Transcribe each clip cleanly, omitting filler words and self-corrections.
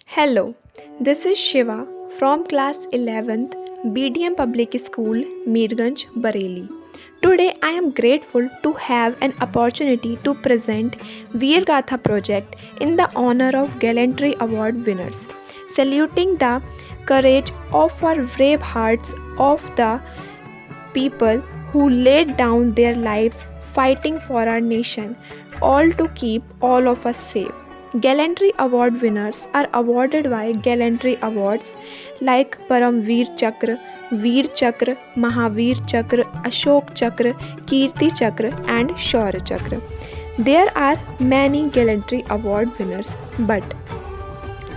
Hello, this is Shiva from class 11th BDM Public School, Meerganj, Bareilly. Today I am grateful to have an opportunity to present Veergatha project in the honor of Gallantry Award winners, saluting the courage of our brave hearts of the people who laid down their lives fighting for our nation, all to keep all of us safe. Gallantry Award winners are awarded by Gallantry Awards like Veer Chakra, Mahavir Chakra, Ashok Chakra, Kirti Chakra, and Shaurya Chakra. There are many Gallantry Award winners, but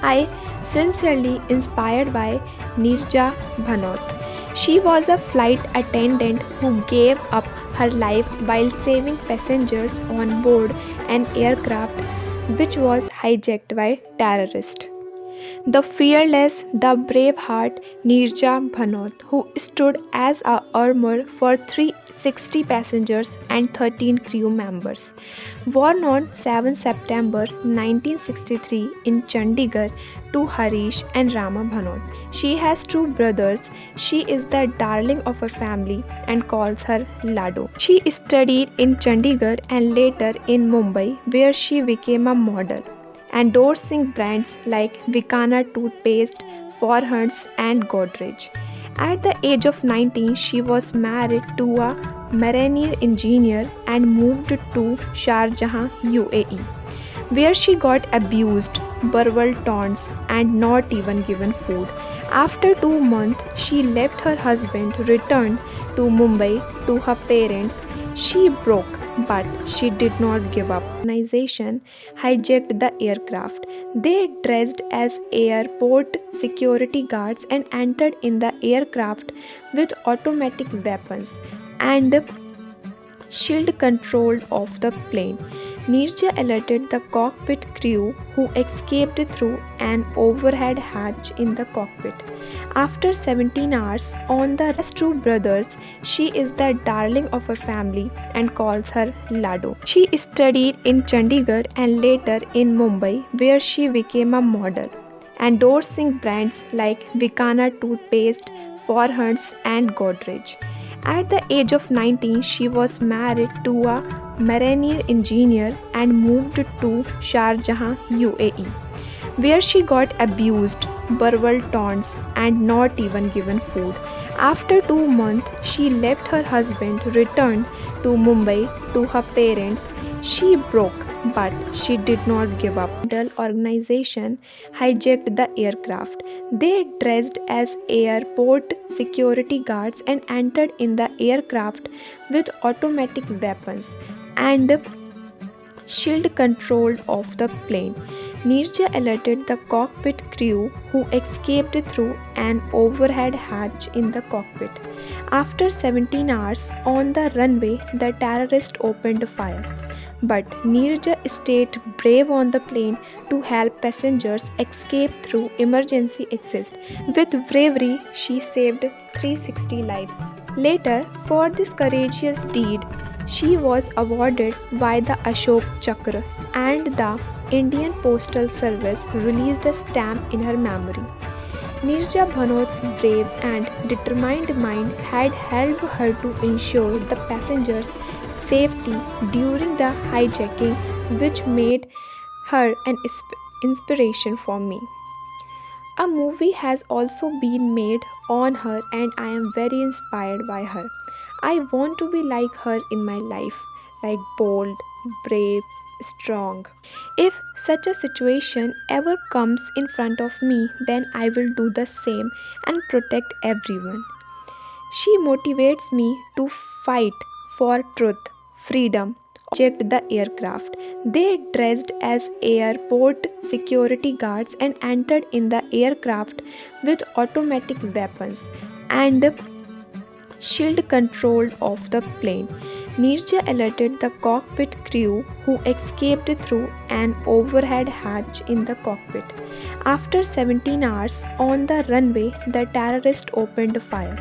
I sincerely inspired by Neerja Bhanot. She was a flight attendant who gave up her life while saving passengers on board an aircraft which was hijacked by terrorists. The fearless, the brave heart Neerja Bhanot, who stood as a armor for 360 passengers and 13 crew members. Born on 7 September 1963 in Chandigarh to Harish and Rama Bhanot. She has two brothers. She is the darling of her family and calls her Lado. She studied in Chandigarh and later in Mumbai, where she became a model, endorsing brands like Veergatha toothpaste, Forhunds, and Godrej. At the age of 19, she was married to a marine engineer and moved to Sharjah, UAE, where she got abused, verbal taunts, and not even given food. After 2 months, she left her husband, returned to Mumbai to her parents. She broke, but she did not give up. Organization hijacked the aircraft. They dressed as airport security guards and entered in the aircraft with automatic weapons and shield control of the plane. Neerja alerted the cockpit crew, who escaped through an overhead hatch in the cockpit. After 17 hours on the two brothers, she is the darling of her family and calls her Lado. She studied in Chandigarh and later in Mumbai, where she became a model, endorsing brands like Veergatha toothpaste, Forhunds, and Godrej. At the age of 19, she was married to a marine engineer and moved to Sharjah, UAE, where she got abused, verbal taunts, and not even given food. After 2 months, she left her husband, returned to Mumbai to her parents. She broke, but she did not give up. The organization hijacked the aircraft. They dressed as airport security guards and entered in the aircraft with automatic weapons and shield control of the plane. Neerja alerted the cockpit crew, who escaped through an overhead hatch in the cockpit. After 17 hours on the runway, the terrorists opened fire. But Neerja stayed brave on the plane to help passengers escape through emergency exits. With bravery, she saved 360 lives. Later, for this courageous deed, she was awarded by the Ashok Chakra, and the Indian Postal Service released a stamp in her memory. Neerja Bhanot's brave and determined mind had helped her to ensure the passengers' safety during the hijacking, which made her an inspiration for me. A movie has also been made on her, and I am very inspired by her. I want to be like her in my life, like bold, brave, strong. If such a situation ever comes in front of me, then I will do the same and protect everyone. She motivates me to fight for truth, freedom. Checked the aircraft. They dressed as airport security guards and entered in the aircraft with automatic weapons and shield control of the plane. Neerja alerted the cockpit crew, who escaped through an overhead hatch in the cockpit. After 17 hours on the runway, the terrorists opened fire.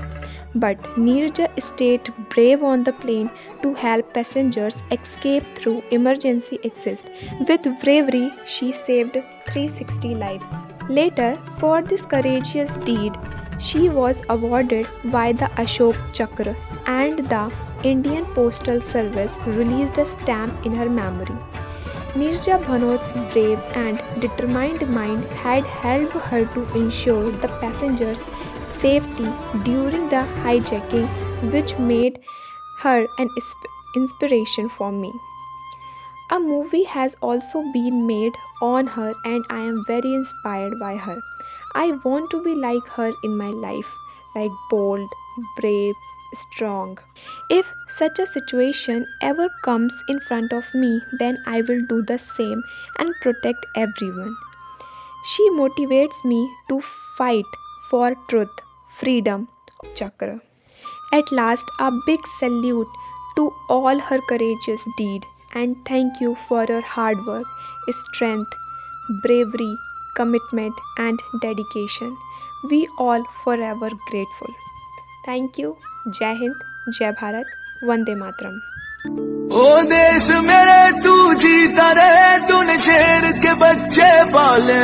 But Neerja stayed brave on the plane to help passengers escape through emergency exits. With bravery, she saved 360 lives. Later, for this courageous deed, she was awarded by the Ashok Chakra, and the Indian Postal Service released a stamp in her memory. Neerja Bhanot's brave and determined mind had helped her to ensure the passengers' safety during the hijacking, which made her an inspiration for me. A movie has also been made on her, and I am very inspired by her. I want to be like her in my life, like bold, brave, strong. If such a situation ever comes in front of me, then I will do the same and protect everyone. She motivates me to fight for truth, freedom, Chakra. At last, a big salute to all her courageous deed, and thank you for your hard work, strength, bravery, commitment, and dedication. We all forever grateful. Thank you. Jai Hind, Jai Bharat, Vande Mataram. ओ देश मेरे तू जीता रहे, तूने शेर के बच्चे पाले